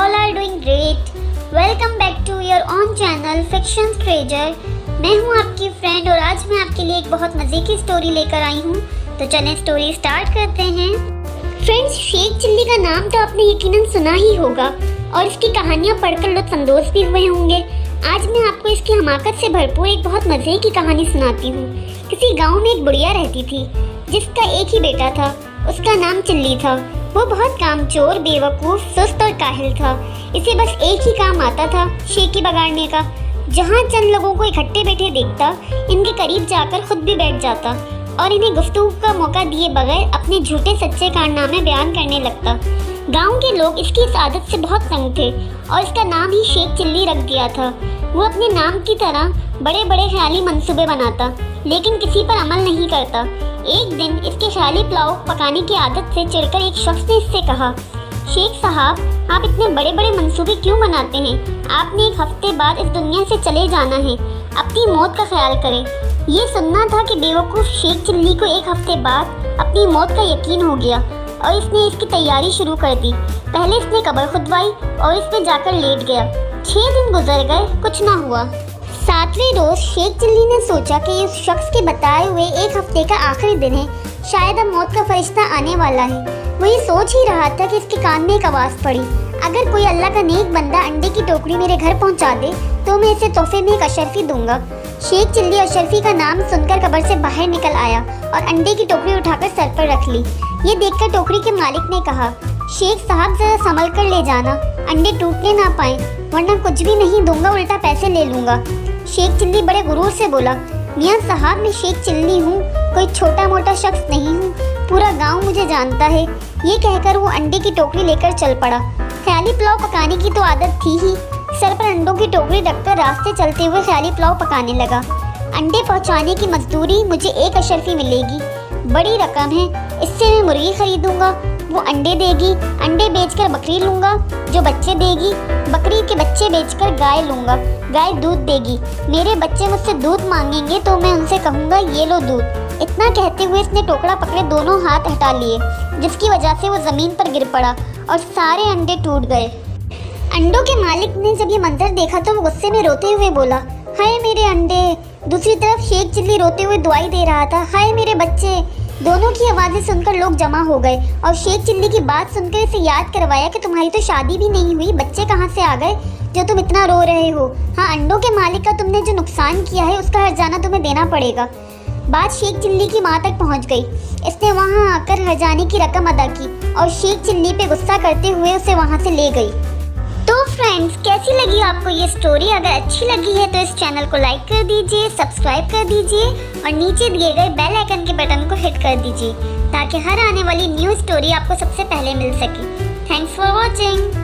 all are doing great. Welcome back to your own channel Fiction Treasure. मैं हूँ आपकी friend और आज मैं आपके लिए एक बहुत मज़े की स्टोरी लेकर आई हूँ। तो चलें स्टोरी स्टार्ट करते हैं। फ्रेंड्स, शेख चिल्ली का नाम तो आपने यकीनन सुना ही होगा और इसकी कहानियाँ पढ़कर लुत्फ़अंदोज़ भी हुए होंगे। आज मैं आपको इसकी हमाकत से भरपूर एक बहुत मज़े की कहानी सुनाती हूँ। किसी गाँव में एक बुढ़िया रहती थी जिसका एक ही बेटा था। उसका नाम चिल्ली था। वो बहुत कामचोर, बेवकूफ़, सुस्त और काहिल था। इसे बस एक ही काम आता था, शेखी बगाड़ने का। जहाँ चंद लोगों को इकट्ठे बैठे देखता, इनके करीब जाकर खुद भी बैठ जाता और इन्हें गुफ्तगू का मौका दिए बगैर अपने झूठे सच्चे कारनामे बयान करने लगता। गांव के लोग इसकी इस आदत से बहुत तंग थे और इसका नाम ही शेख चिल्ली रख दिया था। वो अपने नाम की तरह बड़े बड़े ख्याली मंसूबे बनाता, लेकिन किसी पर अमल नहीं करता। एक दिन इसके ख्याली पुलाव पकाने की आदत से चिढ़कर एक शख्स ने इससे कहा, शेख साहब, आप इतने बड़े बड़े मंसूबे क्यों बनाते हैं? आपने एक हफ्ते बाद इस दुनिया से चले जाना है, अपनी मौत का ख्याल करें। ये सुनना था कि बेवकूफ़ शेख चिल्ली को एक हफ्ते बाद अपनी मौत का यकीन हो गया और इसने इसकी तैयारी शुरू कर दी। पहले इसने कब्र खुदवाई और इसमें जाकर लेट गया। 6 दिन गुजर गए, कुछ ना हुआ। 7वें रोज़ शेख चिल्ली ने सोचा कि इस शख्स के बताए हुए एक हफ्ते का आखिरी दिन है, शायद अब मौत का फरिश्ता आने वाला है। वो ये सोच ही रहा था कि इसके कान में एक आवाज़ पड़ी, अगर कोई अल्लाह का नेक बंदा अंडे की टोकरी मेरे घर पहुंचा दे तो मैं इसे तोहफे में एक अशरफी दूंगा। शेख चिल्ली अशरफी का नाम सुनकर कब्र से बाहर निकल आया और अंडे की टोकरी उठाकर सर पर रख ली। ये देखकर टोकरी के मालिक ने कहा, शेख साहब ज़रा संभल कर ले जाना, अंडे टूटने ना पाए, वरना कुछ भी नहीं दूंगा, उल्टा पैसे ले लूँगा। शेख चिल्ली बड़े गुरूर से बोला, मियाँ साहब, मैं शेख चिल्ली हूँ, कोई छोटा मोटा शख्स नहीं हूँ, पूरा गांव मुझे जानता है। ये कहकर वो अंडे की टोकरी लेकर चल पड़ा। ख्याली पुलाव पकाने की तो आदत थी ही। सर पर अंडों की टोकरी रखकर रास्ते चलते हुए ख्याली पुलाव पकाने लगा। अंडे पहुँचाने की मजदूरी मुझे एक अशरफी मिलेगी, बड़ी रकम है, इससे मैं मुर्गी खरीदूंगा, वो अंडे देगी, अंडे बेचकर बकरी लूँगा, जो बच्चे देगी, बकरी के बच्चे बेचकर गाय लूँगा, गाय दूध देगी, मेरे बच्चे मुझसे दूध मांगेंगे तो मैं उनसे कहूँगा ये लो दूध। इतना कहते हुए इसने टोकरा पकड़े दोनों हाथ हटा लिए, जिसकी वजह से वो ज़मीन पर गिर पड़ा और सारे अंडे टूट गए। अंडों के मालिक ने जब ये मंजर देखा तो वो गुस्से में रोते हुए बोला, हाय मेरे अंडे। दूसरी तरफ शेख चिल्ली रोते हुए दुआई दे रहा था, हाय मेरे बच्चे। दोनों की आवाज़ें सुनकर लोग जमा हो गए और शेख चिल्ली की बात सुनकर इसे याद करवाया कि तुम्हारी तो शादी भी नहीं हुई, बच्चे कहाँ से आ गए जो तुम इतना रो रहे हो? हाँ, अंडों के मालिक का तुमने जो नुकसान किया है उसका हर्जाना तुम्हें देना पड़ेगा। बात शेख चिल्ली की माँ तक पहुँच गई। इसने वहाँ आकर हर्जाने की रकम अदा की और शेख चिल्ली पे गुस्सा करते हुए उसे वहाँ से ले गई। तो फ्रेंड्स, कैसी लगी आपको ये स्टोरी? अगर अच्छी लगी है तो इस चैनल को लाइक कर दीजिए, सब्सक्राइब कर दीजिए और नीचे दिए गए बेल आइकन के बटन को हिट कर दीजिए ताकि हर आने वाली न्यू स्टोरी आपको सबसे पहले मिल सके। Thanks for watching.